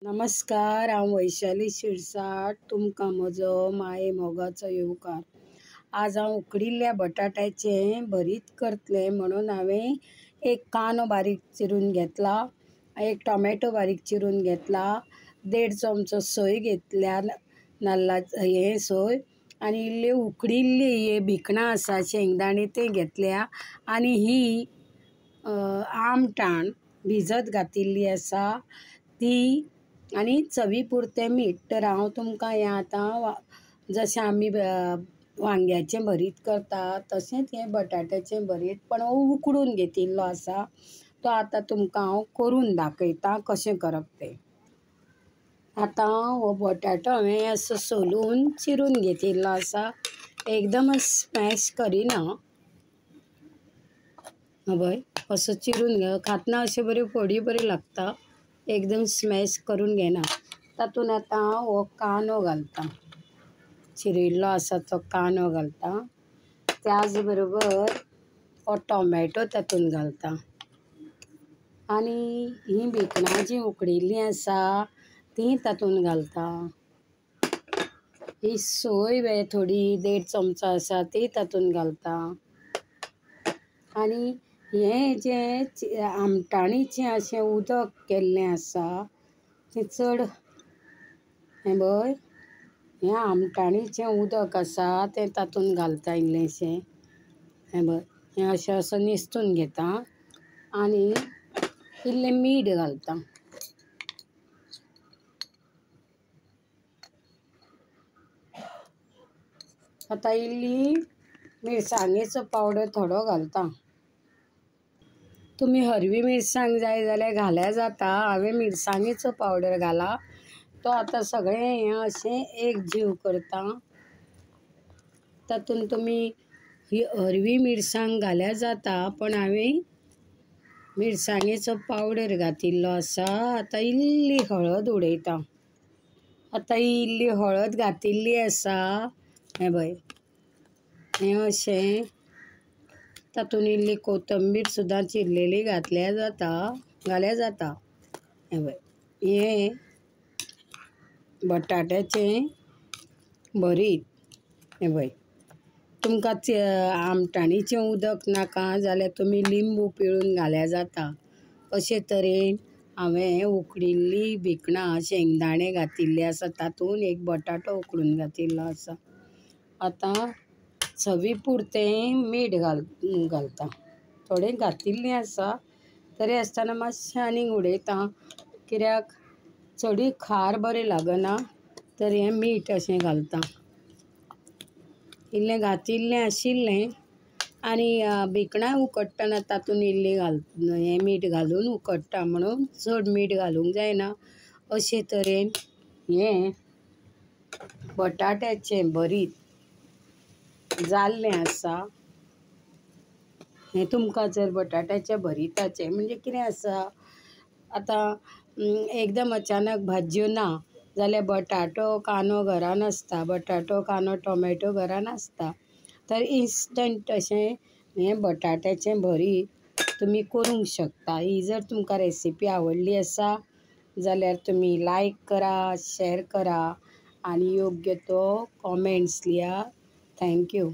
नमस्कार, हांव वैशाली शिरसाट. तुमकां म्हजो माये मोगाचो येवकार. आज हांव उकडिल्ल्या बटाट्याचें भरीत करतलें म्हणून हांवें एक कांदो बारीक चिरून घेतला, एक टोमॅटो बारीक चिरून घेतला, 1.5 चमचो सोय घेतल्या, सोय आनी इल्ली उकडिल्ली भिकणां आसा शेंगदाणे ते घेतल्या आनी ही आमटाण भिजत घातिल्ली आसा ती आनी चवी पुरतें मीठ. तर हांव तुमकां हें आतां जशें आमी वांग्याचें भरीत करता तशेंच हें बटाट्याचें भरीत पण उकडून घेतिल्लो आसा तो आतां तुमकां हांव करून दाखयतां कशें करप तें. आतां हो बटाटो हांवें असो सोलून चिरून घेतिल्लो आसा, एकदमच स्मॅश करिना. पळय असो चिरून खातना अश्यो बऱ्यो फोडी बऱ्यो लागता, एकदम स्मॅश करून घेना. तातूंत आतां हो कांदो घालता, चिरिल्लो आसा तो कांदो घालता, त्याच बरोबर हो टोमॅटो तातूंत घालता आनी हीं भिकणां जीं उकडिल्लीं आसा तीं तातूंत घालता. ही सोय थोडी 1.5 चमचो आसा ती तातूंत घालता आनी हें जें आमटाणीचें अशें उदक केल्लें आसा तें चड हें पळय हें आमटाणीचें उदक आसा तें तातूंत घालता इल्लेंशें. हें पळय हें अशें असो न्हिस्तून घेता आनी इल्लें मीठ घालता. आतां इल्ली मिरसांगेचो पावडर थोडो घालता. तुमी हरवी मिरसांग जाय जाल्यार घाल्यार जाता, हांवें मिरसांगेचो पावडर घाला. तो आतां सगळें हें अशें एक जीव करता. तातूंत तुमी ही हरवी मिरसांग घाल्यार जाता पण हांवें मिरसांगेचो पावडर घातिल्लो आसा. आतां इल्ली हळद उडयता. आतां ही इल्ली हळद घातिल्ली आसा, हें पळय हें अशें. तातूंत इल्ली कोथंबीर सुद्दां चिरलेली घाल्यार जाता. हें पळय हें बटाट्याचें भरीत. हें पळय तुमकां आमटाणीचें उदक नाका जाल्यार तुमी लिंबू पिळून घाल्यार जाता. अशे तरेन हांवें उकडिल्लीं भिकणां शेंगदाणे घातिल्ले आसा, तातूंत एक बटाटो उकडून घातिल्लो आसा. आतां चवी पुरतें मीठ घालता. थोडें घातिल्लें आसा तरी आसतना मातशें आनीक उडयता, कित्याक चडूय खार बरें लागना, तर हें मीठ अशें घालता. इल्लें घातिल्लें आशिल्लें आनी भिकणां उकडटना तातूंत इल्लें हें मीठ घालून उकडटा म्हणून चड मीठ घालूंक जायना. अशे तरेन हें बटाट्याचें भरीत जाल्लें आसा. हें तुमकां जर बटाट्याच्या भरिताचें म्हणजे कितें आसा, आतां एकदम अचानक भाजयो ना जाल्यार बटाटो कांदो घरान आसता, बटाटो कांदो टोमॅटो घरान आसता, तर इन्स्टंट अशें हें बटाट्याचें भरीत तुमी करूंक शकता. ही जर तुमकां रेसिपी आवडली आसा जाल्यार तुमी लायक करा, शेअर करा आनी योग्य तो कॉमेंट्स लिया. थँक्यू.